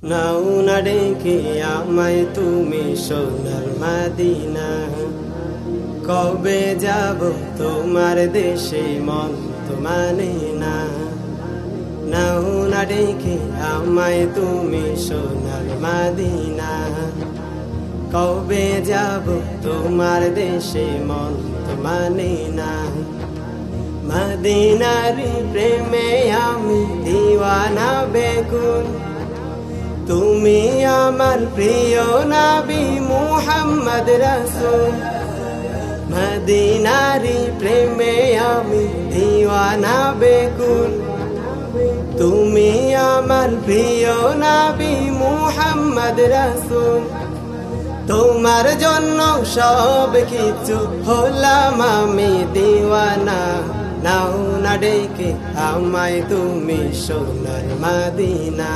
নাও না ডেকে আমায় তুমি সোনার মদিনা। কবে যাব তোমার দেশে মন তো মানে না। নাও না ডেকে আমায় তুমি সোনার মদিনা। কবে যাব তোমার দেশে মন তো মানে না। মদিনারি প্রেমে আমি দিওয়ানা বেগুন। তুমি আমার প্রিয় নবী মুহাম্মদ রাসূল। মদিনারি প্রেমে আমি দিওয়ানা বেগুন। তুমি আমার প্রিয় নবী মুহাম্মদ রাসূল। তোমার জন্য সব কিছু হলাম আমি দিওয়ানা। নাও না ডেকে আমায় তুমি সোনার মদিনা।